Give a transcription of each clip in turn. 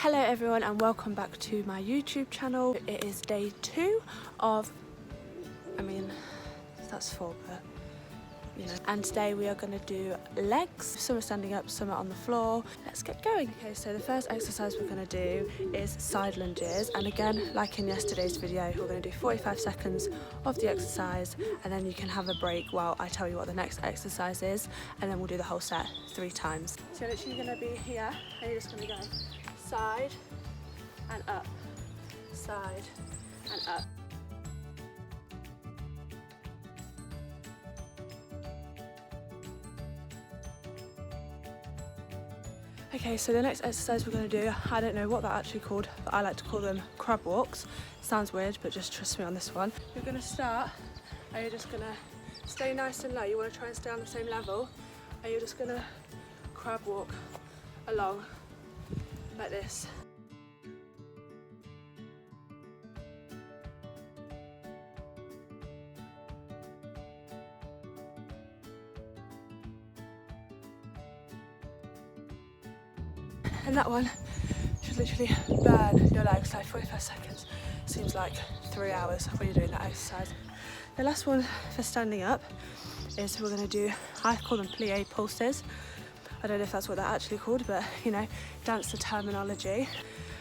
Hello everyone and welcome back to my YouTube channel. It is day 2 of, that's 4 but and today we are going to do legs. Some are standing up, some are on the floor. Let's get going. Okay, so the first exercise we're going to do is side lunges, and again, like in yesterday's video, we're going to do 45 seconds of the exercise and then you can have a break while I tell you what the next exercise is, and then we'll do the whole set 3 times. So you're literally going to be here and you're just going to go side and up, side and up. Okay, so the next exercise we're going to do, I don't know what they're actually called, but I like to call them crab walks. Sounds weird, but just trust me on this one. You're going to start, and you're just going to stay nice and low. You want to try and stay on the same level, and you're just going to crab walk along like this. And that one should literally burn your legs, like 45 seconds. Seems like 3 hours when you're doing that exercise. The last one for standing up is we're going to do, I call them plie pulses. I don't know if that's what they're actually called, but dance the terminology.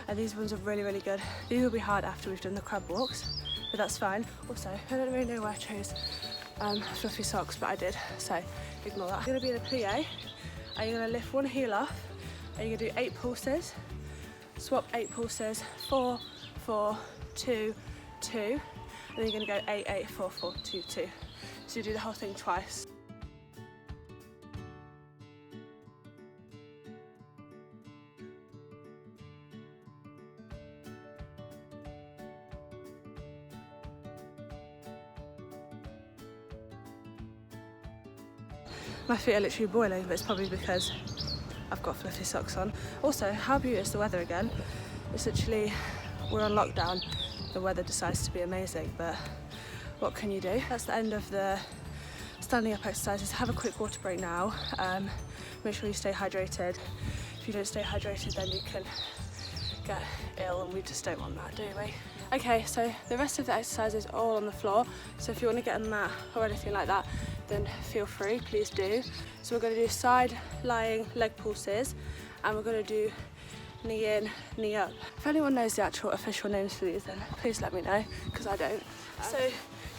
And these ones are really, really good. These will be hard after we've done the crab walks, but that's fine. Also, I don't really know why I chose fluffy socks, but I did, so ignore that. You're going to be in a plie, and you're going to lift one heel off, and you're going to do 8 pulses, swap 8 pulses, 4, 4, 2, 2, and then you're going to go 8, 8, 4, 4, 2, 2. So you do the whole thing twice. My feet are literally boiling, but it's probably because I've got fluffy socks on. Also, how beautiful is the weather again? It's literally, we're on lockdown. The weather decides to be amazing, but what can you do? That's the end of the standing up exercises. Have a quick water break now. Make sure you stay hydrated. If you don't stay hydrated, then you can get ill, and we just don't want that, do we? Okay, so the rest of the exercise is all on the floor. So if you want to get on that or anything like that, then feel free, please do. So we're going to do side lying leg pulses, and we're going to do knee in, knee up. If anyone knows the actual official names for these, then please let me know, because I don't. So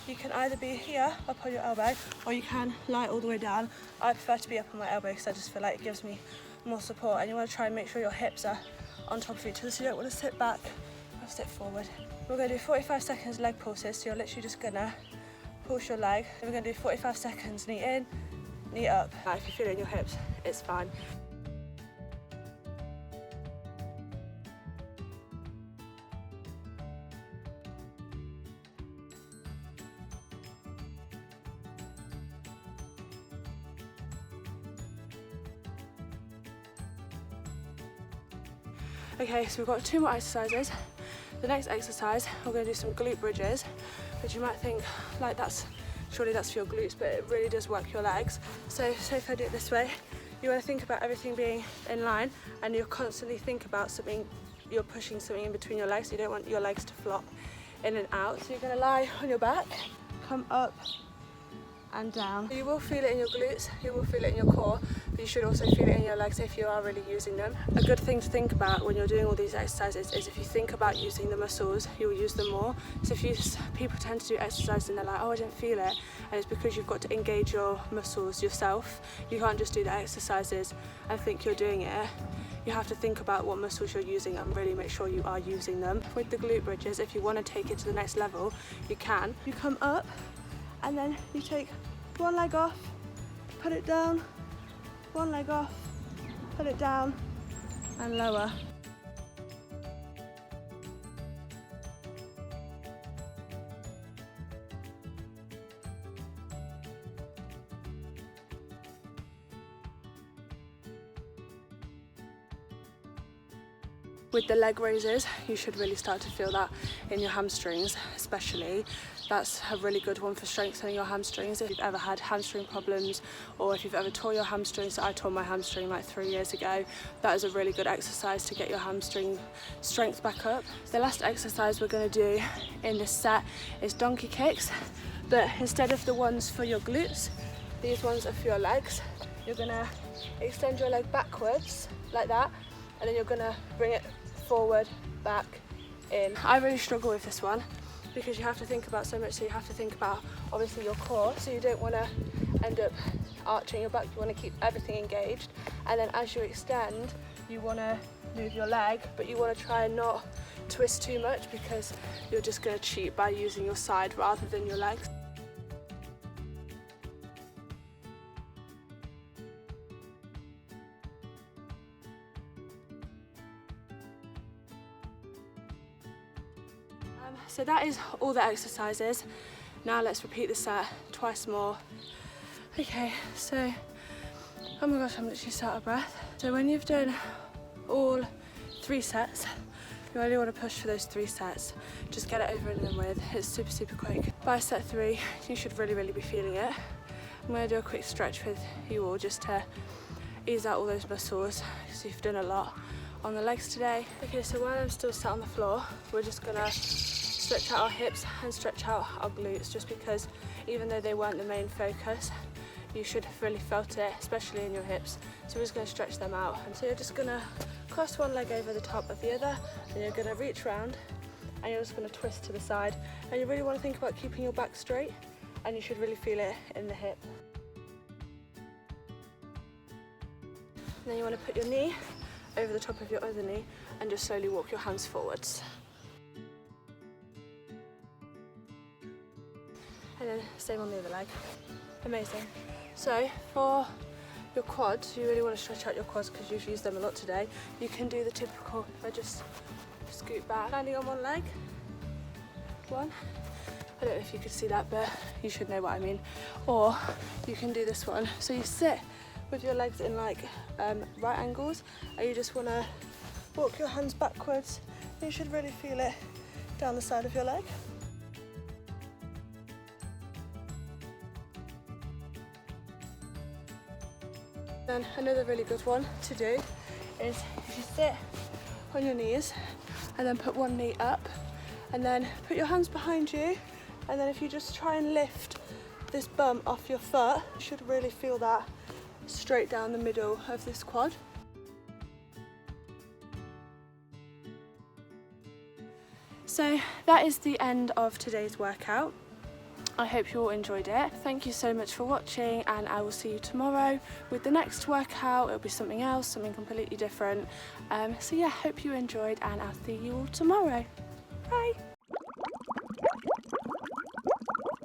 you can either be here up on your elbow, or you can lie all the way down. I prefer to be up on my elbow because I just feel like it gives me more support, and you want to try and make sure your hips are on top of each other, so you don't want to sit back or sit forward. We're going to do 45 seconds leg pulses, so you're literally just going to pulse your leg. Then we're going to do 45 seconds knee in, knee up. Now, if you feel it in your hips, it's fine. Okay, so we've got 2 more exercises. The next exercise, we're going to do some glute bridges, which you might think, like, surely that's for your glutes, but it really does work your legs. So if I do it this way, you want to think about everything being in line, and you'll constantly think about something, you're pushing something in between your legs. You don't want your legs to flop in and out. So you're going to lie on your back, come up and down. You will feel it in your glutes, you will feel it in your core, but you should also feel it in your legs if you are really using them. A good thing to think about when you're doing all these exercises is if you think about using the muscles, you will use them more. So people tend to do exercises and they're like, oh, I don't feel it, and it's because you've got to engage your muscles yourself. You can't just do the exercises and think you're doing it. You have to think about what muscles you're using and really make sure you are using them. With the glute bridges, if you want to take it to the next level, you can. You come up, and then you take one leg off, put it down, one leg off, put it down, and lower. With the leg raises, you should really start to feel that in your hamstrings, especially. that's a really good one for strengthening your hamstrings. If you've ever had hamstring problems, or if you've ever tore your hamstrings, so I tore my hamstring like 3 years ago, that is a really good exercise to get your hamstring strength back up. The last exercise we're going to do in this set is donkey kicks, but instead of the ones for your glutes, these ones are for your legs. You're going to extend your leg backwards like that, and then you're going to bring it forward, back, in. I really struggle with this one because you have to think about so much. So you have to think about obviously your core, so you don't want to end up arching your back. You want to keep everything engaged, and then as you extend, you want to move your leg, but you want to try and not twist too much because you're just going to cheat by using your side rather than your legs. So that is all the exercises. Now let's repeat the set twice more. Okay, so, oh my gosh, I'm literally so out of breath. So when you've done all 3 sets, you really want to push for those 3 sets. Just get it over and done with. It's super, super quick. By set 3, you should really be feeling it. I'm going to do a quick stretch with you all just to ease out all those muscles because you've done a lot on the legs today. Okay, so while I'm still sat on the floor, we're just going to stretch out our hips and stretch out our glutes, just because even though they weren't the main focus, you should have really felt it, especially in your hips. So we're just going to stretch them out. And so you're just going to cross one leg over the top of the other, and you're going to reach round, and you're just going to twist to the side. And you really want to think about keeping your back straight, and you should really feel it in the hip. And then you want to put your knee over the top of your other knee and just slowly walk your hands forwards. And then same on the other leg. Amazing. So for your quads, you really want to stretch out your quads because you've used them a lot today. You can do the typical, if I just scoot back, landing on one leg. One. I don't know if you could see that, but you should know what I mean. Or you can do this one. So you sit with your legs in like right angles, and you just want to walk your hands backwards. You should really feel it down the side of your leg. Then another really good one to do is if you sit on your knees and then put one knee up and then put your hands behind you, and then if you just try and lift this bum off your foot, you should really feel that straight down the middle of this quad. So that is the end of today's workout. I hope you all enjoyed it. Thank you so much for watching, and I will see you tomorrow with the next workout. It'll be something else, something completely different. So yeah, hope you enjoyed, and I'll see you all tomorrow. Bye.